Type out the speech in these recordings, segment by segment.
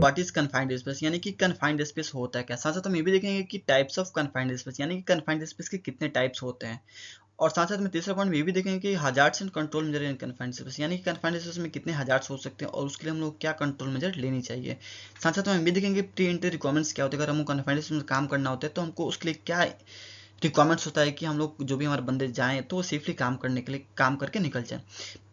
What is confined space, यानी कि confined space होता है क्या। साथ साथ हम ये भी देखेंगे कि टाइप्स ऑफ कन्फाइंड स्पेस, यानी कि कन्फाइंड स्पेस के कितने टाइप्स होते हैं। और साथ साथ में तीसरा पॉइंट में ये भी देखेंगे कि hazards and control measure in confined space, यानी कि कन्फाइंड स्पेस में कितने हजार्ड्स हो सकते हैं और उसके लिए हम लोग क्या कंट्रोल मेजर लेनी चाहिए। साथ साथ में हम भी देखेंगे प्री एंट्री रिक्वायरमेंट्स क्या होते हैं। अगर हमको कन्फाइंड स्पेस में काम करना होता है तो हमको उसके लिए क्या रिक्वायरमेंट्स होता है कि हम लोग जो भी हमारे बंदे जाएँ तो वो सेफली काम करने के लिए काम करके निकल जाए।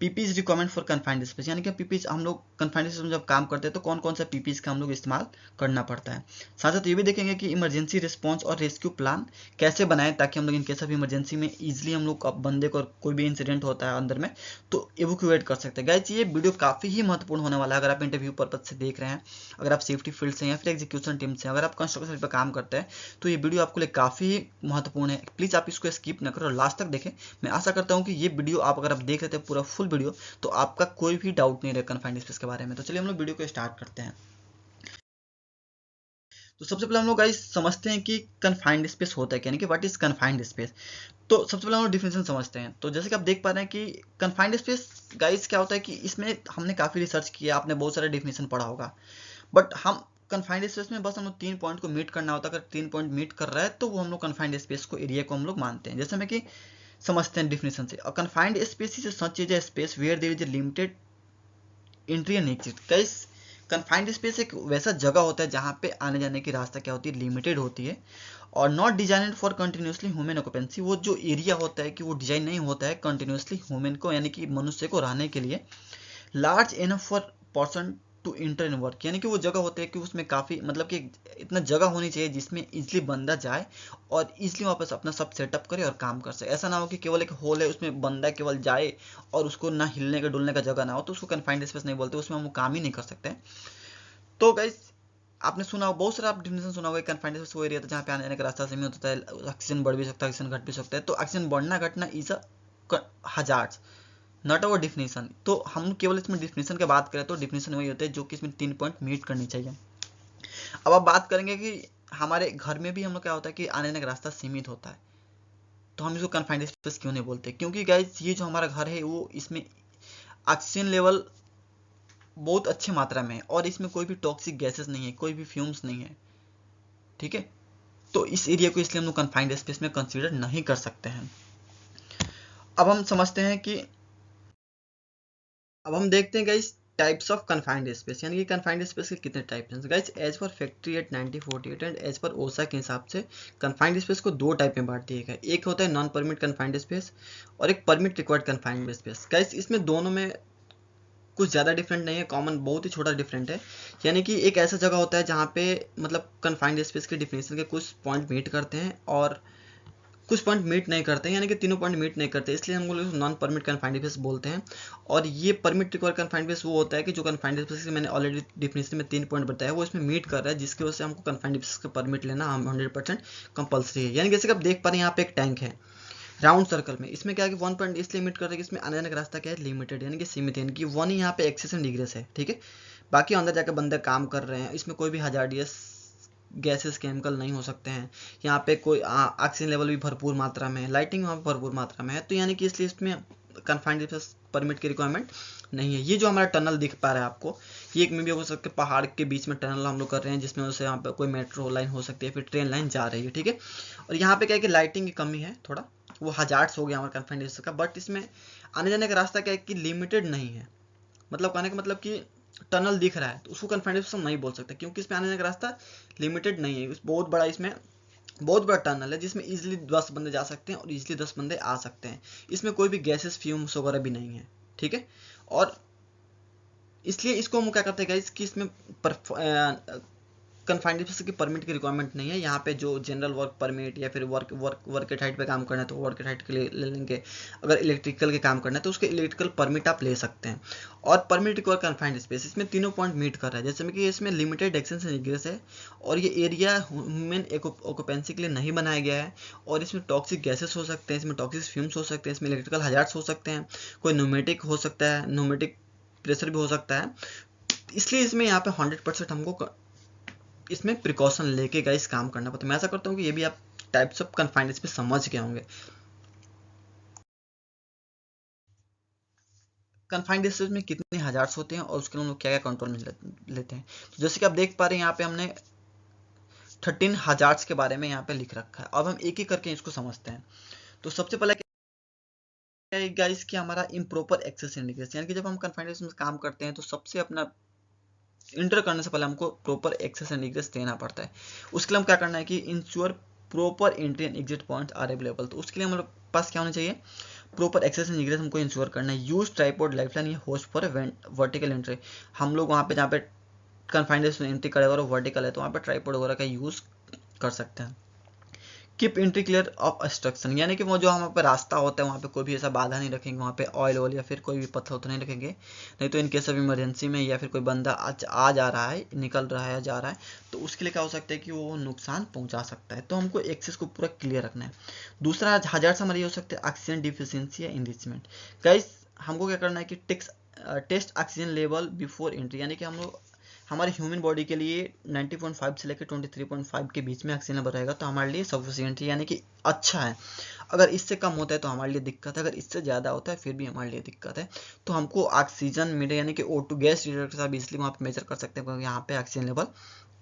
PPs requirement for confined space, यानी कि पीपीज हम लोग कन्फाइंड स्पेस में जब काम करते हैं तो कौन कौन सा पीपीज का हम लोग इस्तेमाल करना पड़ता है। साथ साथ ये भी देखेंगे कि इमरजेंसी रिस्पॉन्स और रेस्क्यू प्लान कैसे बनाएं ताकि हम लोग इन केस ऑफ इमरजेंसी में ईजिली हम लोग बंदे को कोई भी इंसिडेंट होता है अंदर में तो एवोक्यूएट कर सकते हैं। गाइस ये वीडियो काफ़ी ही महत्वपूर्ण होने वाला है अगर आप इंटरव्यू पर्पज से देख रहे हैं, अगर आप सेफ्टी फील्ड से या फिर एग्जीक्यूशन टीम से, अगर आप कंस्ट्रक्शन पर काम करते हैं तो ये वीडियो आपके लिए काफ़ी महत्वपूर्ण है। प्लीज़ आप इसको स्किप न करो, लास्ट तक देखें। मैं आशा करता हूँ कि ये वीडियो आप अगर आप देख रहे थे पूरा फुल वीडियो तो आपका कोई भी डाउट नहीं रहे कन्फाइंड स्पेस के बारे में। तो चलिए हम लोग वीडियो को स्टार्ट करते हैं। तो सबसे पहले हम लोग गाइस समझते हैं कि कन्फाइंड स्पेस होता है, यानी कि व्हाट इज कन्फाइंड स्पेस। तो सबसे पहले हम लोग डिफिनेशन समझते हैं। तो जैसे कि आप देख पा रहे हैं कि कन्फाइंड स्पेस गाइस क्या होता है कि इसमें हमने काफ़ी रिसर्च किया, आपने बहुत सारे डिफिनेशन पढ़ा होगा, बट हम कन्फाइंड स्पेस में बस हम लोग 3 पॉइंट को मीट करना होता है। अगर 3 पॉइंट मीट कर रहा है तो वो हम लोग कन्फाइंड स्पेस को, एरिया को हम लोग मानते हैं। जैसे हमें कि समझते हैं डिफिनेशन से, confined space is such is a space where there is a limited entry and exit. Guys confined space एक वैसा जगह होता है जहाँ पे आने जाने की रास्ता क्या होती है, लिमिटेड होती है और not designed for continuously human occupancy. वो जो एरिया होता है कि वो डिजाइन नहीं होता है कंटिन्यूसली ह्यूमन को, यानी कि मनुष्य को रहने के लिए। Large enough for person to enter in work, यानी कि वो जगह होती है कि उसमें काफ़ी मतलब कि इतना जगह होनी चाहिए जिसमें इजली बंदा जाए और इजली वापस अपना सब सेटअप करे और काम कर सके। ऐसा ना हो कि केवल एक होल है उसमें बंदा केवल जाए और उसको ना हिलने का डुलने का जगह ना हो, तो उसको कन्फाइंड स्पेस नहीं बोलते, उसमें हम काम ही नहीं कर सकते। तो गाइस आपने सुना बहुत सारा आप डिफिनेशन सुना होगा, कन्फाइंड स्पेस वो एरिया था जहाँ पे आने जाने का रास्ता सीमित होता है, ऑक्सीजन बढ़ भी सकता है, ऑक्सीजन घट भी सकता है। तो ऑक्सीजन बढ़ना घटना is a hazard, not our definition. तो हम केवल इसमें डिफिनेशन की बात करें तो डिफिनेशन वही होता है जो कि इसमें 3 पॉइंट मीट करनी चाहिए। अब आप बात करेंगे कि हमारे घर में भी हम लोग क्या होता है कि आने जाने का रास्ता सीमित होता है, तो हम इसको कन्फाइंड स्पेस क्यों नहीं बोलते, क्योंकि गाइस ये जो हमारा घर है वो इसमें ऑक्सीजन लेवल बहुत अच्छी मात्रा में है और इसमें कोई भी टॉक्सिक गैसेस नहीं है, कोई भी फ्यूम्स नहीं है, ठीक है। तो इस एरिया को इसलिए हम लोग कन्फाइंड स्पेस में कंसीडर नहीं कर सकते हैं। अब हम समझते हैं कि अब हम देखते हैं guys types of confined space, यानी कि कन्फाइंड स्पेस के कितने टाइप्स हैं। Guys as per factory act 1948 and as per OSHA के हिसाब से कन्फाइंड स्पेस को 2 टाइप में बांट दिया गया है। एक होता है नॉन परमिट कन्फाइंड स्पेस और एक permit required confined space. Guys इसमें दोनों में कुछ ज़्यादा डिफरेंट नहीं है, कॉमन बहुत ही छोटा डिफरेंट है। यानी कि एक ऐसा जगह होता है जहाँ पे मतलब कन्फाइंड स्पेस के डिफिनेशन के कुछ पॉइंट मीट करते हैं और कुछ पॉइंट मीट नहीं करते हैं, यानी कि तीनों पॉइंट मीट नहीं करते, इसलिए हम लोग नॉन परमिट कन्फाइंड स्पेस बोलते हैं। और ये परमिट रिक्वायर्ड कन्फाइंड स्पेस वो होता है कि जो कन्फाइंड स्पेस मैंने ऑलरेडी डिफिनेशन में 3 पॉइंट बताया वो इसमें मीट कर रहा है, जिसकी वजह से हमको कन्फाइंड स्पेस का परमिट लेना 100% कंपलसरी है। यानी जैसे कि आप देख पा रहे हैं यहाँ पे एक टैंक है राउंड सर्कल में, इसमें क्या है कि 1 पॉइंट इसलिए मीट कर रहा है कि इसमें आने जाने का रास्ता क्या है, लिमिटेड यानी कि सीमित है, यानी कि 1 ही यहाँ पे एक्सेस एंड डिग्रेस है, ठीक है। बाकी अंदर जाकर बंदे काम कर रहे हैं, इसमें कोई भी हजार्डियस गैसेस केमिकल नहीं हो सकते हैं। यहाँ पे कोई ऑक्सीजन लेवल भी भरपूर मात्रा में है, लाइटिंग वहाँ पर भरपूर मात्रा में है, तो यानी कि इसलिए इसमें कन्फाइंड स्पेस परमिट की रिक्वायरमेंट नहीं है। ये जो हमारा टनल दिख पा रहा है आपको, ये एक में भी हो सकता है पहाड़ के बीच में टनल हम लोग कर रहे हैं, जिसमें वजह से यहाँ पे कोई मेट्रो लाइन हो सकती है, फिर ट्रेन लाइन जा रही है, ठीक है। और यहाँ पे क्या है कि लाइटिंग की कमी है थोड़ा, वो हजार्ड्स हो गया हमारा कन्फाइंड स्पेस का, बट इसमें आने जाने का रास्ता क्या है कि लिमिटेड नहीं है। मतलब कहने का मतलब कि टनल दिख रहा है तो उसको कन्फाइंड स्पेस नहीं बोल सकते, क्योंकि इसमें आने जाने का रास्ता लिमिटेड नहीं है। बहुत बड़ा इसमें बहुत बड़ा टनल है जिसमें इजीली 10 बंदे जा सकते हैं और इजीली 10 बंदे आ सकते हैं। इसमें कोई भी गैसेस फ्यूम्स वगैरह भी नहीं है, ठीक है। और इसलिए इसको हम क्या करते हैं गाइस कि इसमें कन्फाइंड स्पेस की परमिट की रिक्वायरमेंट नहीं है। यहाँ पे जो जनरल वर्क परमिट या फिर वर्क के हाइट पे काम करना है तो वर्क के हाइट के लिए ले लेंगे, अगर इलेक्ट्रिकल के काम करना है तो उसके इलेक्ट्रिकल परमिट आप ले सकते हैं। और परमिट रिक्वायर कन्फाइंड स्पेस इसमें तीनों पॉइंट मीट कर रहा है, जैसे कि इसमें लिमिटेड एक्सेस एंड इग्रेस है और ये एरिया ह्यूमन ऑक्यूपेंसी के लिए नहीं बनाया गया है। और इसमें टॉक्सिक गैसेस हो सकते हैं, इसमें टॉक्सिक फ्यूम्स हो सकते हैं, इसमें इलेक्ट्रिकल हजार्ड्स हो सकते हैं, कोई न्यूमेटिक हो सकता है, न्यूमेटिक प्रेशर भी हो सकता है। इसलिए इसमें यहाँ पे 100% हमको इसमें प्रिकॉशन लेके गाइस काम करना पड़ता है। मैं ऐसा करता हूँ कि ये भी आप टाइप्स ऑफ कन्फाइंड स्पेस समझ के होंगे। कन्फाइंड स्पेस में कितने हजार्ड्स होते हैं और उसके लिए हम लोग क्या क्या कंट्रोल में लेते हैं। तो जैसे कि आप देख पा रहे हैं यहाँ पे हमने 13 हजार्ड्स के बारे में यहाँ पे लिख रखा है। अब हम एक एक करके इसको समझते हैं। तो सबसे पहले क्या है गाइस कि हमारा इम्प्रॉपर एक्सेस इंडिकेशन, यानी कि जब हम कन्फाइंड स्पेस में काम करते हैं तो सबसे अपना इंटर करने से पहले हमको प्रॉपर एक्सेस एंड इग्रेस देना पड़ता है। उसके लिए हम क्या करना है कि ensure proper entry and exit point are available. तो उसके लिए हमारे पास क्या होना चाहिए, प्रॉपर एक्सेस एंड इग्रेस हमको इंश्योर करना है। यूज ट्राइपॉड लाइफलाइन या होस्ट फॉर वर्टिकल एंट्री। हम लोग वहाँ पे जहाँ पे कन्फाइंड स्पेस में एंट्री करेगा और वर्टिकल है तो वहाँ पे ट्राइपॉड वगैरह का यूज कर सकते हैं। Keep entry clear of obstruction, यानी कि वो जो हमारे पे रास्ता होता है वहाँ पे कोई भी ऐसा बाधा नहीं रखेंगे, वहाँ पे ऑयल वॉल या फिर कोई भी पत्थर तो नहीं रखेंगे। नहीं तो इन केस ऑफ इमरजेंसी में या फिर कोई बंदा आ जा रहा है, निकल रहा है या जा रहा है, तो उसके लिए क्या हो सकता है कि वो नुकसान पहुंचा सकता है। तो हमको एक्सेस को पूरा क्लियर रखना है। दूसरा हजार से हमारे ये हो सकता है ऑक्सीजन डिफिशियंसी या इनरिचमेंट। गाइस हमको क्या करना है कि test oxygen level before entry, यानी कि हम लोग हमारे ह्यूमन बॉडी के लिए 90.5 से लेकर 23.5 के बीच में ऑक्सीजन लेवल रहेगा तो हमारे लिए सफिशिएंट है, यानी कि अच्छा है। अगर इससे कम होता है तो हमारे लिए दिक्कत है, अगर इससे ज़्यादा होता है फिर भी हमारे लिए दिक्कत है। तो हमको ऑक्सीजन मिले, यानी कि O2 गैस डिटेक्टर से आप इसलिए वहाँ पे मेजर कर सकते हैं क्योंकि यहाँ पे ऑक्सीजन लेवल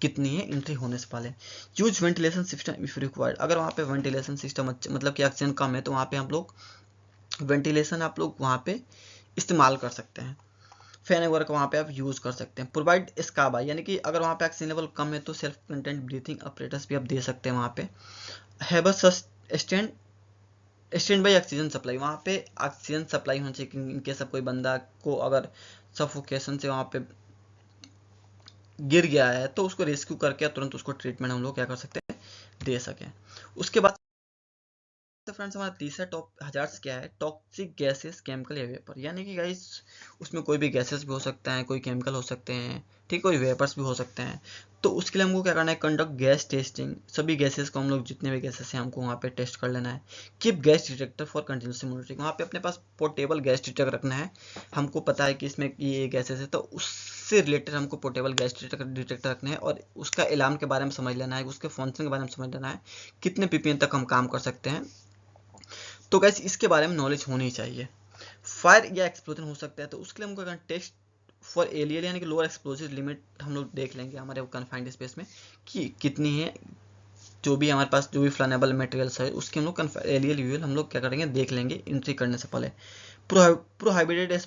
कितनी है एंट्री होने से पहले। Use ventilation system if required, अगर वहाँ पे वेंटिलेशन सिस्टम मतलब कि ऑक्सीजन कम है तो वहाँ पे हम लोग वेंटिलेशन आप लोग वहाँ पे इस्तेमाल कर सकते हैं। फैन वगैरह का वहाँ पे आप यूज़ कर सकते हैं। प्रोवाइड स्काबा, यानी कि अगर वहाँ पे ऑक्सीजन लेवल कम है तो सेल्फ कंटेंट ब्रीथिंग अपरेटस भी आप दे सकते हैं वहाँ पे। Have a stand by oxygen supply, वहाँ पे ऑक्सीजन सप्लाई होनी चाहिए इनके सब कोई बंदा को अगर सफोकेशन से वहाँ पे गिर गया है तो उसको रेस्क्यू करके तुरंत उसको ट्रीटमेंट हम लोग क्या कर सकते हैं, दे सकें। उसके बाद तो फ्रेंड्स हमारा तीसरा टॉप हजार्ड्स क्या है, टॉक्सिक गैसेस केमिकल या वेपर, यानी कि गाइस उसमें कोई भी गैसेस भी हो सकता है, कोई केमिकल हो सकते हैं, ठीक, कोई वेपर्स भी हो सकते हैं। तो उसके लिए हमको क्या करना है, कंडक्ट गैस टेस्टिंग, सभी गैसेस को हम लोग जितने भी गैसेस हैं हमको वहाँ पे टेस्ट कर लेना है। Keep gas detector for continuous monitoring, वहाँ पे अपने पास पोर्टेबल गैस डिटेक्टर रखना है। हमको पता है कि इसमें ये गैसेस है तो उससे रिलेटेड हमको पोर्टेबल गैस डिटेक्टर रखना है और उसका अलार्म के बारे में समझ लेना है, उसके फंक्शन के बारे में समझ लेना है, कितने पीपीएम तक हम काम कर सकते हैं। तो गैस इसके बारे में नॉलेज होनी चाहिए। फायर या एक्सप्लोजन हो सकता है तो उसके लिए हमको टेस्ट फॉर एलियल, यानी कि लोअर एक्सप्लोजिव लिमिट हम लोग देख लेंगे हमारे कन्फाइंड स्पेस में कि कितनी है। जो भी हमारे पास जो भी फ्लैमेबल मटेरियल्स है उसके हम लोग एलियल यूएल हम लोग क्या करेंगे, देख लेंगे एंट्री करने से पहले। प्रोहाइबिटेड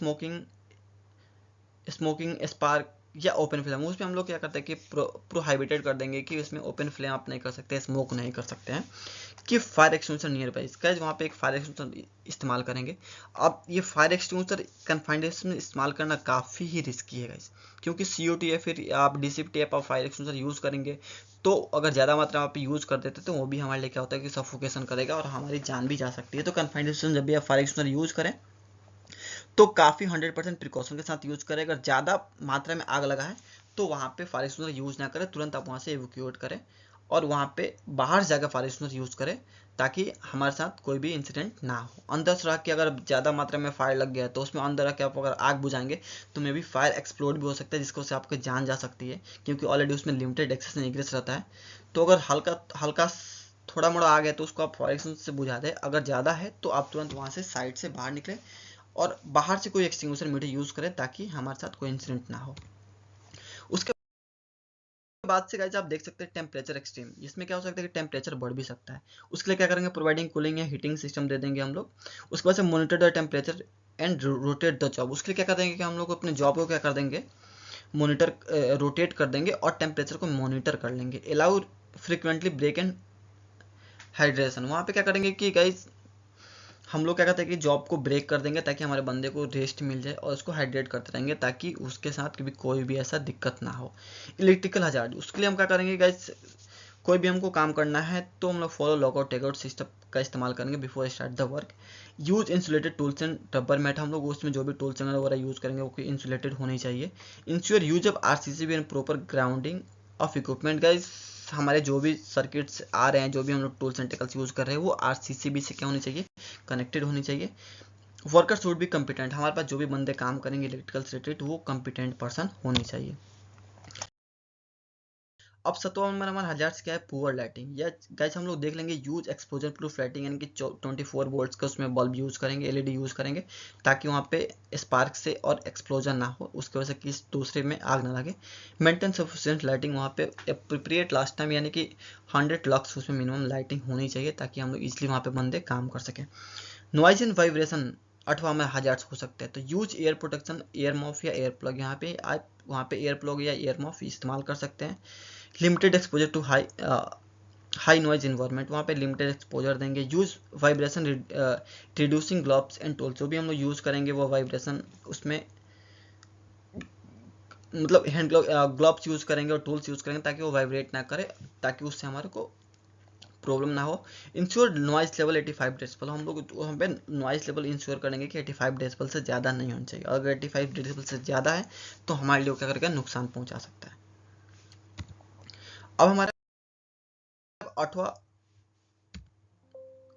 स्मोकिंग स्पार्क या ओपन फ्लेम, उसमें हम लोग क्या करते हैं कि प्रोहाइबिटेड कर देंगे कि इसमें ओपन फ्लेम आप नहीं कर सकते, स्मोक नहीं कर सकते हैं। कि फायर एक्सटिंग्विशर नियर बाई, इसका वहाँ पे एक फायर एक्सटिंग्विशर इस्तेमाल करेंगे। अब ये फायर एक्सटिंग्विशर कन्फाइंड में इस्तेमाल करना काफ़ी ही रिस्की है गाइस, क्योंकि COT या फिर आप DCPT आप फायर एक्सटिंग्विशर यूज़ करेंगे तो अगर ज़्यादा मात्रा में आप यूज़ कर देते तो वो भी हमारे लिए क्या होता है कि सफोकेशन करेगा और हमारी जान भी जा सकती है। तो कन्फाइंड जब भी आप फायर एक्सटिंग्विशर यूज़ करें तो काफ़ी 100% प्रिकॉशन के साथ यूज़ करें। अगर ज़्यादा मात्रा में आग लगा है तो वहाँ पे फायर एक्सटिंग्विशर यूज़ ना करें, तुरंत आप वहाँ से एवोक्यूएट करें और वहाँ पे बाहर जाकर फायर एक्सटिंग्विशर यूज़ करें ताकि हमारे साथ कोई भी इंसिडेंट ना हो। अंदर से रख के अगर ज़्यादा मात्रा में फायर लग गया तो उसमें अंदर रख के आप अगर आग बुझाएंगे तो मे भी फायर एक्सप्लोड भी हो सकता है, जिसको से आपकी जान जा सकती है, क्योंकि ऑलरेडी उसमें लिमिटेड एक्सेस एंड इग्रेस रहता है। तो अगर हल्का हल्का थोड़ा मोड़ा आ गया तो उसको आप फायर एक्सटिंग्विशर से बुझा दें, अगर ज़्यादा है तो आप तुरंत वहाँ से साइड से बाहर निकलें और बाहर से कोई एक्सटिंग्विशर मीटर यूज़ करें ताकि हमारे साथ कोई इंसिडेंट ना हो। उसके बाद से गाइस आप देख सकते हैं टेम्परेचर एक्सट्रीम, इसमें क्या हो सकता है कि टेम्परेचर बढ़ भी सकता है। उसके लिए क्या करेंगे, प्रोवाइडिंग कूलिंग या हीटिंग सिस्टम दे देंगे हम लोग। उसके बाद से monitor the temperature and rotate the job, उसके लिए क्या कर देंगे कि हम लोग अपने जॉब को क्या कर देंगे, मॉनिटर रोटेट कर देंगे और टेम्परेचर को मॉनिटर कर लेंगे। Allow frequently break and hydration, वहाँ पे क्या करेंगे कि गाइस हम लोग क्या करते हैं कि जॉब को ब्रेक कर देंगे ताकि हमारे बंदे को रेस्ट मिल जाए और उसको हाइड्रेट करते रहेंगे ताकि उसके साथ कभी कोई भी ऐसा दिक्कत ना हो। इलेक्ट्रिकल हजार्ड, उसके लिए हम क्या करेंगे गाइस, कोई भी हमको काम करना है तो हम लोग फॉलो लॉकआउट टेकआउट सिस्टम का इस्तेमाल करेंगे before start the work. Use insulated tools and rubber mat, हम लोग उसमें जो भी टूल्स वगैरह यूज़ करेंगे वो इंसुलेटेड होनी चाहिए। Ensure use of RCCB and proper grounding of equipment, guys हमारे जो भी सर्किट्स आ रहे हैं, जो भी हम लोग टूल्स एंड टेकल्स यूज़ कर रहे हैं वो RCCB से क्या होनी चाहिए, कनेक्टेड होनी चाहिए। वर्कर शुड भी कम्पिटेंट, हमारे पास जो भी बंदे काम करेंगे इलेक्ट्रिकल से रिलेटेड वो कम्पिटेंट पर्सन होनी चाहिए। अब 7वां नंबर हमारा हजार्ड्स क्या है, पुअर लाइटिंग। या गाइस हम लोग देख लेंगे यूज एक्सपोजर प्रूफ लाइटिंग, यानी कि 24 वोल्ट्स का उसमें बल्ब यूज करेंगे, एलईडी यूज करेंगे, ताकि वहाँ पे स्पार्क से और एक्सप्लोजन ना हो, उसकी वजह से किसी दूसरे में आग ना लगे। मेंटेन सफिशिएंट लाइटिंग, वहाँ पे अप्रोप्रिएट लास्ट टाइम, यानी कि 100 लक्स उसमें मिनिमम लाइटिंग होनी चाहिए, ताकि हम लोग इजिली वहाँ पे बंदे काम कर सकें। नॉइज एंड वाइब्रेशन 8वां में हजार्ड्स हो सकते हैं, तो use air protection, air muff या एयर प्लग, यहाँ पे आप वहाँ पे एयर प्लग या एयर मॉफ इस्तेमाल कर सकते हैं। Limited exposure to high noise environment, वहाँ पे लिमिटेड एक्सपोजर देंगे। Use vibration reducing gloves and tools, जो भी हम लोग यूज़ करेंगे वो वाइब्रेशन उसमें मतलब हैंड ग्लव्स यूज़ करेंगे और टूल्स यूज़ करेंगे, ताकि वो वाइब्रेट ना करे, ताकि उससे हमारे को प्रॉब्लम ना हो। इंश्योर नॉइज लेवल 85 डेसिबल, हम लोग वहाँ पे नॉइज लेवल इंश्योर करेंगे कि 85 डेसिबल से ज़्यादा नहीं होना चाहिए। अगर 85 डेसिबल से ज़्यादा है तो हमारे लिए क्या करेगा, नुकसान पहुँचा सकता है। अब आठवां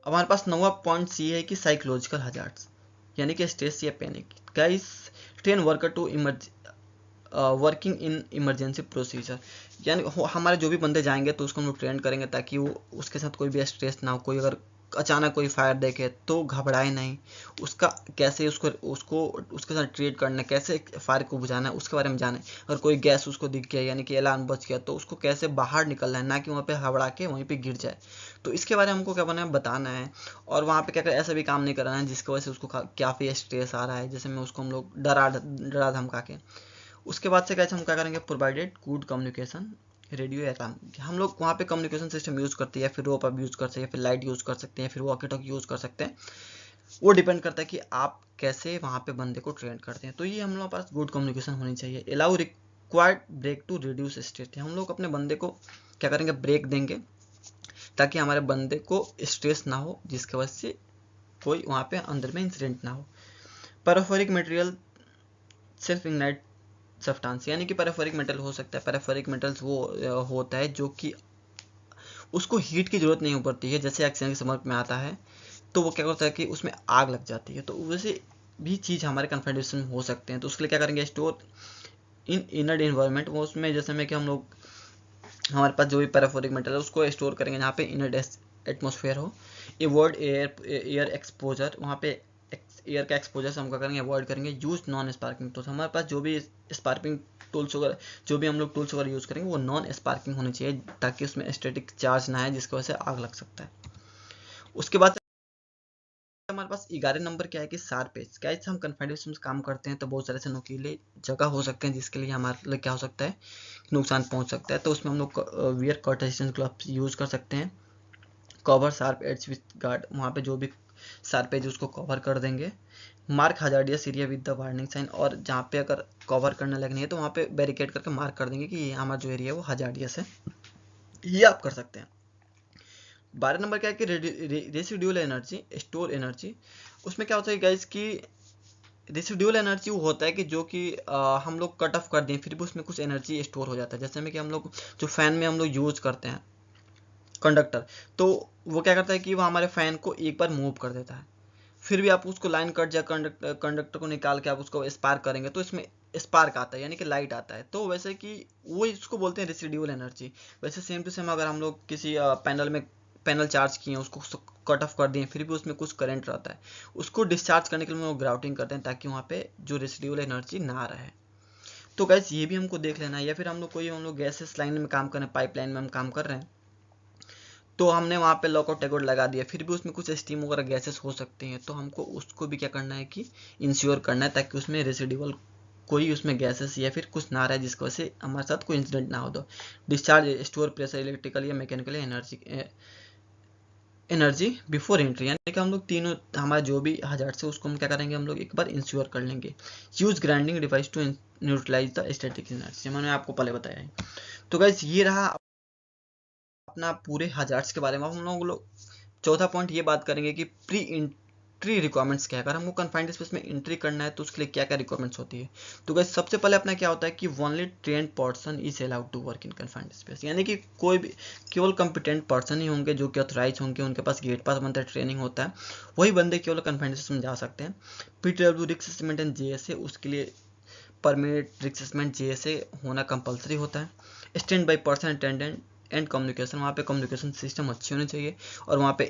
हमारे पास 9वां पॉइंट सी है कि साइकोलॉजिकल हजार्ड्स, यानी कि स्ट्रेस या panic. Guys train worker to working in emergency procedure, यानी हमारे जो भी बंदे जाएंगे तो उसको हम लोग ट्रेन करेंगे, ताकि वो उसके साथ कोई भी स्ट्रेस ना हो। कोई अगर अचानक कोई फायर देखे तो घबराए नहीं, उसका कैसे उसको उसको उसके साथ ट्रीट करना है, कैसे फायर को बुझाना है, उसके बारे में जाने। अगर कोई गैस उसको दिख गया, यानी कि अलार्म बच गया, तो उसको कैसे बाहर निकलना है, ना कि वहाँ पे हबड़ा के वहीं पे गिर जाए। तो इसके बारे में हमको क्या बताना है, और वहाँ पे क्या कर ऐसा भी काम नहीं करना है जिसकी वजह से उसको काफ़ी स्ट्रेस आ रहा है, जैसे मैं उसको हम लोग डरा धमका के। उसके बाद से कैसे हम क्या करेंगे, provided good communication radio alarm, हम लोग वहाँ पे कम्युनिकेशन सिस्टम यूज़ करते हैं, या फिर रोप आप यूज़ कर सकते हैं, या फिर लाइट यूज़ कर सकते हैं, या फिर वॉकी टॉकी यूज़ कर सकते हैं। वो डिपेंड करता है कि आप कैसे वहाँ पे बंदे को ट्रेन करते हैं। तो ये हम लोग पास गुड कम्युनिकेशन होनी चाहिए। Allow required break to reduce stress, हम लोग अपने बंदे को क्या करेंगे, ब्रेक देंगे, ताकि हमारे बंदे को स्ट्रेस ना हो, जिसकी वजह से कोई वहाँ पे अंदर में इंसिडेंट ना हो। पैराफोरिक मटेरियल सेल्फ इग्नाइट सब्सटेंस, यानी कि पैराफोरिक मेटल हो सकता है। पैराफोरिक मेटल्स वो होता है जो कि उसको हीट की जरूरत नहीं पड़ती है, जैसे ऑक्सीजन के संपर्क में आता है तो वो क्या करता है कि उसमें आग लग जाती है। तो वैसे भी चीज़ हमारे कन्फाइनेशन में हो सकते हैं, तो उसके लिए क्या करेंगे, स्टोर इन इनर इन्वायरमेंट, वो उसमें जैसे में कि हम लोग हमारे पास जो भी पैराफोरिक मेटल है उसको स्टोर करेंगे जहाँ पे इनर एटमोसफेयर हो। एवॉइड एयर एक्सपोजर, वहाँ पे एयर का एक्सपोजर से हम क्या करेंगे, अवॉइड करेंगे। यूज नॉन स्पार्किंग टूल्स, हमारे पास जो भी स्पार्किंग टूल्स वगैरह जो भी हम लोग टूल्स वगैरह यूज़ करेंगे वो नॉन स्पार्किंग होनी चाहिए, ताकि उसमें स्टैटिक चार्ज ना है, जिसकी वजह से आग लग सकता है। उसके बाद हमारे पास 11 नंबर क्या है कि शार्प एज। क्या हम कन्फाइंड सिस्टम से काम करते हैं तो बहुत सारे से नुकीले जगह हो सकते हैं, जिसके लिए हमारे लिए क्या हो सकता है, नुकसान पहुंच सकता है। तो उसमें हम लोग wear cut resistance gloves use कर सकते हैं। Cover sharp edge with guard, वहाँ पे जो भी शार्प एज उसको कवर कर देंगे। Mark hazardous area with the warning sign, और जहाँ पे अगर कवर करने लगनी है तो वहाँ पे बैरिकेड करके मार्क कर देंगे कि ये हमारा जो एरिया है वो हजार्डियस है। ये आप कर सकते हैं। 12 नंबर क्या है कि रेसिड्यूल एनर्जी, स्टोर एनर्जी। उसमें क्या होता है गाइस कि रेसिड्यूल एनर्जी वो होता है कि जो कि हम लोग कट ऑफ कर दें फिर भी उसमें कुछ एनर्जी स्टोर हो जाता है। जैसे में कि हम लोग जो फैन में हम लोग यूज करते हैं कंडक्टर, तो वो क्या करता है कि वो हमारे फैन को एक बार मूव कर देता है, फिर भी आप उसको लाइन कट जाए कंडक्टर को निकाल के आप उसको स्पार्क करेंगे तो इसमें स्पार्क आता है, यानी कि लाइट आता है। तो वैसे कि वो इसको बोलते हैं रेसिड्यूल एनर्जी। वैसे सेम टू सेम अगर हम लोग किसी पैनल चार्ज किए उसको कट ऑफ कर दिए फिर भी उसमें कुछ करंट रहता है, उसको डिस्चार्ज करने के लिए हम लोग ग्राउटिंग करते हैं, ताकि वहाँ पे जो रेसिड्यूल एनर्जी ना रहे। तो गैस ये भी हमको देख लेना है। या फिर हम लोग गैसेस लाइन में काम कर रहे हैं, पाइपलाइन में हम काम कर रहे हैं, तो हमने वहाँ पे लॉकआउट टैगआउट लगा दिया फिर भी उसमें कुछ स्टीम वगैरह गैसेस हो सकते हैं, तो हमको उसको भी क्या करना है कि इंश्योर करना है, ताकि उसमें रेसिडुअल कोई उसमें गैसेस या फिर कुछ ना रहे, जिसकी वजह से हमारे साथ कोई इंसिडेंट ना हो। तो डिस्चार्ज स्टोर प्रेशर इलेक्ट्रिकल या मैकेनिकल एनर्जी बिफोर एंट्री, यानी कि हम लोग तीनों हमारे जो भी हजार्ड से उसको हम क्या करेंगे, हम लोग एक बार इंश्योर कर लेंगे। Use grinding device to neutralize the static energy, मैंने आपको पहले बताया है। तो गाइस ये रहा अपना पूरे हजार्ड्स के बारे में। हम लोग चौथा पॉइंट ये बात करेंगे कि प्री एंट्री रिक्वायरमेंट्स क्या है। अगर हमको कन्फाइंड स्पेस में एंट्री करना है तो उसके लिए क्या क्या रिक्वायरमेंट्स होती है। तो गाइस सबसे पहले अपना क्या होता है कि only trained person is allowed to work in confined space, यानी कि कोई भी केवल कॉम्पिटेंट पर्सन ही होंगे जो कि ऑथराइज होंगे, उनके पास गेट पास बनता है, ट्रेनिंग होता है, वही बंदे केवल कन्फाइंड स्पेस में जा सकते हैं। PW risk assessment and JSA, उसके लिए परमिट रिक्रूटमेंट JSA होना कंपलसरी होता है। Stand by person attendant and communication, वहाँ पे कम्युनिकेशन सिस्टम अच्छी होनी चाहिए और वहाँ पे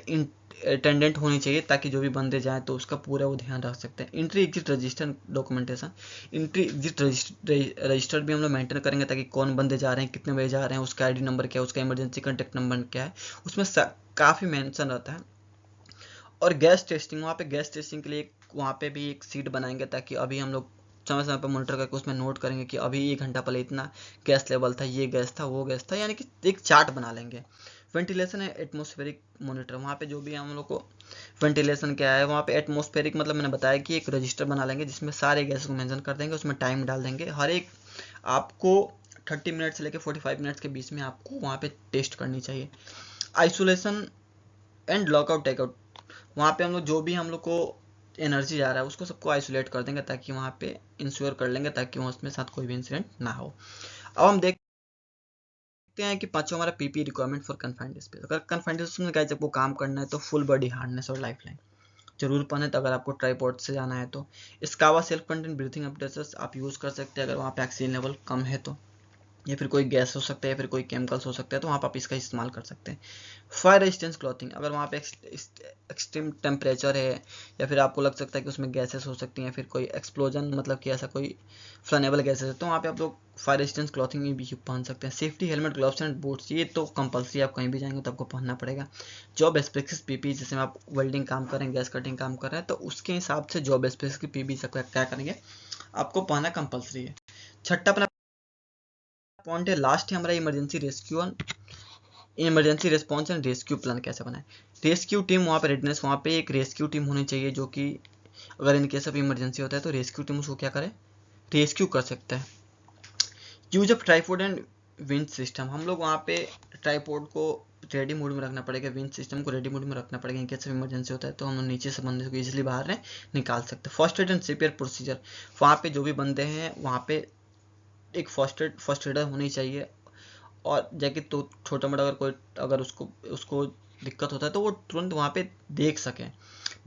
अटेंडेंट होनी चाहिए ताकि जो भी बंदे जाएँ तो उसका पूरा वो ध्यान रख सकते हैं। Entry exit register documentation, entry exit register भी हम लोग मेंटेन करेंगे ताकि कौन बंदे जा रहे हैं, कितने बजे जा रहे हैं, उसका ID नंबर क्या है, उसका इमरजेंसी कॉन्टैक्ट नंबर क्या है, उसमें काफ़ी मेंशन रहता है। और गैस टेस्टिंग, वहाँ पे गैस टेस्टिंग के लिए वहाँ पे भी एक सीट बनाएंगे ताकि अभी हम लोग समय समय पर मॉनिटर करके उसमें नोट करेंगे कि अभी 1 घंटा पहले इतना गैस लेवल था, ये गैस था, वो गैस था, यानी कि एक चार्ट बना लेंगे। वेंटिलेशन है एटमॉस्फेरिक मॉनिटर, वहाँ पे जो भी हम लोग को वेंटिलेशन क्या है, वहाँ पे एटमॉस्फेरिक मतलब मैंने बताया कि एक रजिस्टर बना लेंगे जिसमें सारे गैस को मेंशन कर देंगे, उसमें टाइम डाल देंगे। हर एक आपको 30 मिनट से लेकर 45 मिनट के बीच में आपको वहाँ पे टेस्ट करनी चाहिए। आइसोलेशन एंड लॉकआउट टेकआउट, वहाँ पे हम लोग जो भी हम लोग को एनर्जी जा रहा है उसको सबको आइसोलेट कर देंगे ताकि वहाँ पे इंश्योर कर लेंगे ताकि वहाँ उसमें साथ कोई भी इंसिडेंट ना हो। अब हम देखते हैं कि पांचवा हमारा PP requirement for confined space. अगर कन्फाइंड स्पेस में गाइस आपको काम करना है तो फुल बॉडी हार्डनेस और लाइफलाइन जरूर पहने। तो अगर आपको ट्राइपॉड से जाना है तो स्कावा सेल्फ कंटेंट ब्रीथिंग एपरेटर्स आप यूज़ कर सकते हैं अगर वहाँ पे ऑक्सीजन लेवल कम है तो, या फिर कोई गैस हो सकता है या फिर कोई केमिकल्स हो सकते हैं तो वहाँ पर आप इसका इस्तेमाल कर सकते हैं। फायर रेजिस्टेंस क्लॉथिंग, अगर वहाँ पे एक्सट्रीम टेम्परेचर है या फिर आपको लग सकता है कि उसमें गैसेस हो सकती हैं, फिर कोई एक्सप्लोजन मतलब कि ऐसा कोई फ्लनेबल गैसेस है तो वहाँ पे आप लोग फायर रेजिस्टेंस क्लॉथिंग भी पहन सकते हैं। Safety helmet gloves and boots, ये तो कंपलसरी, आप कहीं भी जाएंगे तो आपको पहनना पड़ेगा। जॉब स्पेसिफिक PP, जैसे आप वेल्डिंग काम कर रहे हैं, गैस कटिंग काम कर रहे हैं तो उसके हिसाब से जॉब स्पेसिफिक PP सब क्या करेंगे आपको पहनना कंपलसरी है। छठा अपना पॉइंट है लास्ट है हमारा emergency response and rescue plan कैसे बनाए। रेस्क्यू टीम वहाँ पे रेडनेस, वहाँ पे एक रेस्क्यू टीम होनी चाहिए जो कि अगर इन केस ऑफ इमरजेंसी होता है तो रेस्क्यू टीम उसको क्या करे, रेस्क्यू कर सकता है। Use of tripod and winch system, हम लोग वहाँ पे ट्राइपॉड को रेडी मोड में रखना पड़ेगा, विंच सिस्टम को रेडी मोड में रखना पड़ेगा। इन केस ऑफ इमरजेंसी होता है तो हम लोग नीचे से बंदे को इजिली बाहर निकाल सकते हैं। First aid and CPR procedure, वहाँ पे जो भी बंदे हैं वहाँ पे एक फर्स्ट एडर होनी चाहिए और जाके तो छोटा मोटा अगर उसको दिक्कत होता है तो वो तुरंत वहाँ पे देख सकें।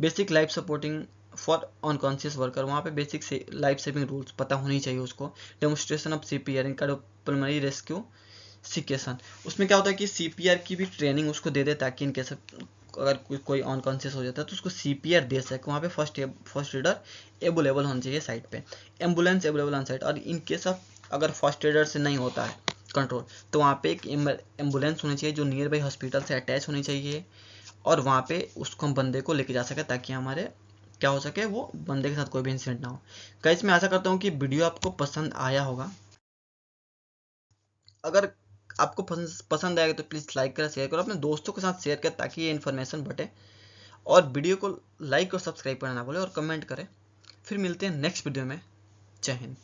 Basic life supporting for unconscious worker, वहाँ पे बेसिक से लाइफ सेविंग रूल्स पता होनी चाहिए उसको। Demonstration of CPR in cardiopulmonary resuscitation, उसमें क्या होता है कि CPR की भी ट्रेनिंग उसको दे दे ताकि इन केस अगर कोई अनकॉन्शियस हो जाता है तो उसको CPR दे सके। वहाँ पे फर्स्ट एडर अवेलेबल होना चाहिए साइट पे, एम्बुलेंस अवेलेबल ऑन साइट। और इन केस ऑफ अगर फर्स्ट एडर से नहीं होता है कंट्रोल तो वहाँ पे एक एम्बुलेंस होनी चाहिए जो नियर बाई हॉस्पिटल से अटैच होनी चाहिए और वहाँ पे उसको हम बंदे को लेके जा सके ताकि हमारे क्या हो सके, वो बंदे के साथ कोई भी इंसिडेंट ना हो। गाइस मैं आशा करता हूँ कि वीडियो आपको पसंद आया होगा। अगर आपको पसंद आएगा तो प्लीज़ लाइक करें, शेयर करो, अपने दोस्तों के साथ शेयर करें ताकि ये इन्फॉर्मेशन बटे। और वीडियो को लाइक और सब्सक्राइब करना ना भूलें और कमेंट करें। फिर मिलते हैं नेक्स्ट वीडियो में। जय हिंद।